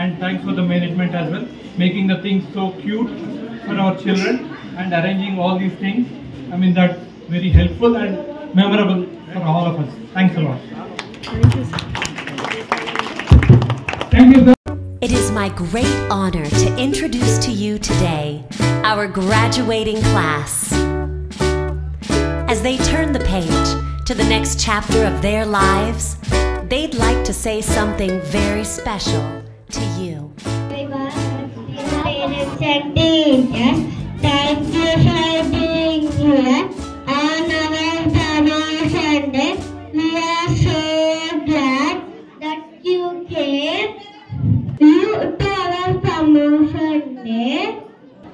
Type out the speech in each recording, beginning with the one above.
and thanks for the management as well, making the things so cute for our children and arranging all these things. I mean, that's very helpful and memorable for all of us. Thanks a lot. Thank you. Thank you, sir. It is my great honor to introduce to you today our graduating class. As they turn the page to the next chapter of their lives, they'd like to say something very special to you. Parents and teachers, thank you for being here on our promotion day. We are so glad that you came to our promotion day.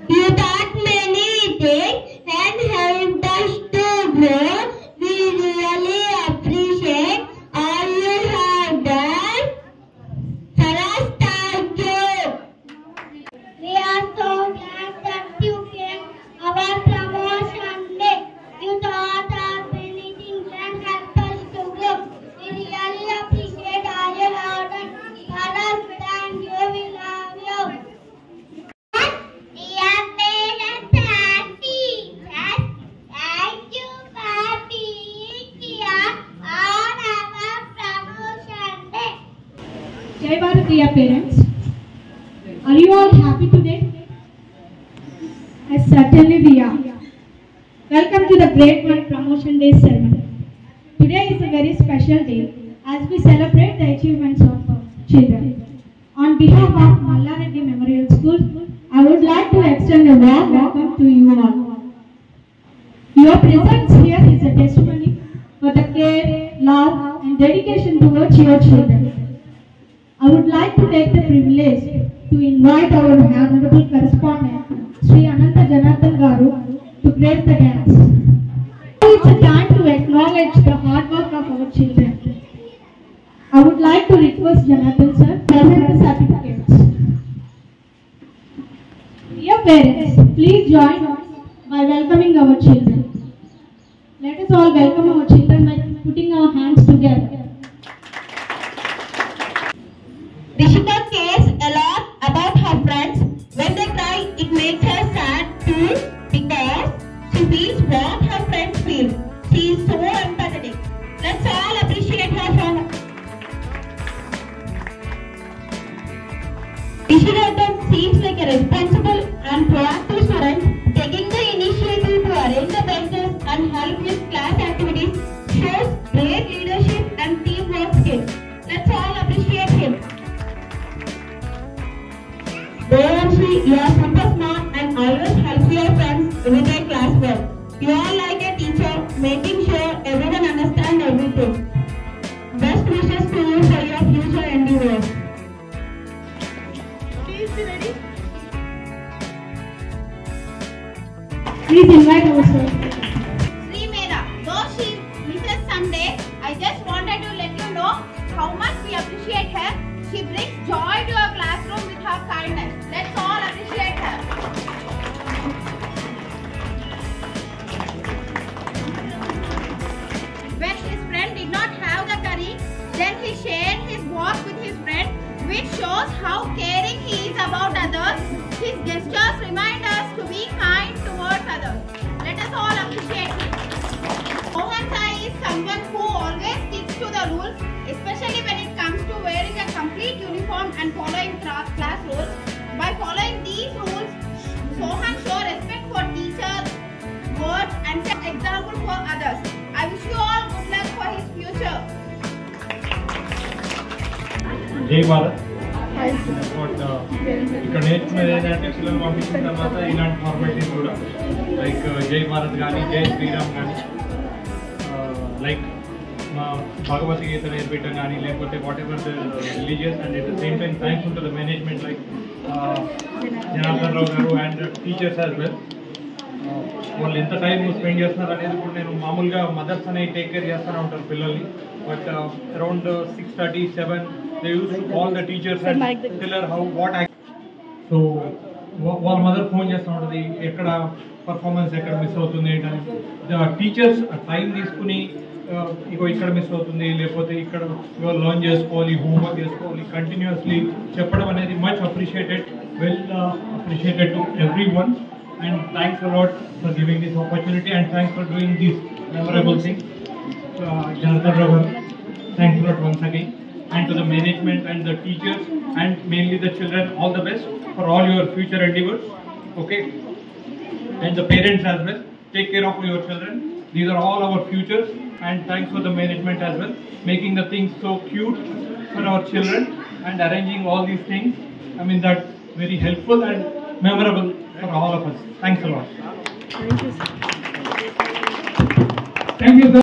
You taught many things and helped us to grow. We really appreciate all you have done for us. Thank you. We are so glad that you came our promotion day. You taught us many things and helped us to grow. We really appreciate all you have done for us. Thank you. We love you. Dear parents and teachers, thank you for being here on our promotion day. Jai Bharat, dear parents. Are you all happy today? Yes, certainly we are. Welcome to the Grade 1 Promotion Day ceremony. Today is a very special day as we celebrate the achievements of our children. On behalf of Mallareddy Memorial School, I would like to extend a warm welcome to you all. Your presence here is a testimony for the care, love and dedication towards your children. I would like to take the privilege to invite our honorable correspondent, Sri Ananta Janardhan Garu, to grace the dance. It's a time to acknowledge the hard work of our children. I would like to request Janardhan sir to present the certificates. Dear parents, please join us by welcoming our children. Let us all welcome our children by putting our hands together. Rishika cares a lot about her friends. When they cry, it makes her sad too because she feels what her friends feel. She is so empathetic. Let's all appreciate her for her. Rishika seems like a responsible and proactive student, taking the initiative to arrange the benches and help with class activities shows great leadership and teamwork skills. Let's all appreciate him. Devanshi, you are super smart and always help your friends with their classwork. You are like a teacher, making sure everyone understands everything. Best wishes to you for your future endeavors. Please be ready. Please invite our sir. Sri Meda, though she misses Sundays, I just wanted to let you know how much we appreciate her. She brings joy to our classroom with her kindness. Let's all appreciate her. When his friend did not have the curry, then he shared his box with his friend, which shows how caring he is about others. His gestures remind us to be kind towards others. Let us all appreciate him. Mohan Sai is someone who always sticks to the rules, especially when it comes to wearing a complete uniform and following class rules. By following these rules, Sohan shows respect for teachers, words and set example for others. I wish you all good luck for his future. Jai Bharat. ఇక్కడ నేర్చుకునేది ఏంటంటే పిల్లలు పంపించిన తర్వాత ఇలాంటి formalities కూడా like జై భారత్ కానీ జై శ్రీరామ్ కానీ లైక్ మా భగవద్గీత నేర్పించడం కానీ లేకపోతే whatever the religious and at the same time thanks to the management like Janardhan Rao garu and teachers as well. వాళ్ళు ఎంత టైం స్పెండ్ చేస్తున్నారు అనేది కూడా నేను మామూలుగా మదర్స్ అనేవి టేక్ కేర్ చేస్తూనే ఉంటారు పిల్లల్ని. But around 6:30, 7 they used to call the teachers and tell her how what so వాళ్ళ మదర్ ఫోన్ చేస్తూ ఉంటుంది ఎక్కడ పర్ఫార్మెన్స్ ఎక్కడ మిస్ అవుతుంది ఏంటని. టీచర్స్ టైం తీసుకుని ఇగో ఇక్కడ మిస్ అవుతుంది, లేకపోతే ఇక్కడ ఇగో లర్న్ చేసుకోవాలి, హోంవర్క్ చేసుకోవాలి, కంటిన్యూస్లీ చెప్పడం అనేది much appreciated, well appreciated to every one. And thanks a lot for giving this opportunity, and thanks for doing this memorable thing. Janardhan Rao, thanks a lot once again. And to the management and the teachers and mainly the children, all the best for all your future endeavors. Okay? And the parents as well. Take care of your children. These are all our futures, and thanks for the management as well, making the things so cute for our children and arranging all these things. I mean, that's very helpful and memorable for all of us. Thanks a lot. Thank you, sir.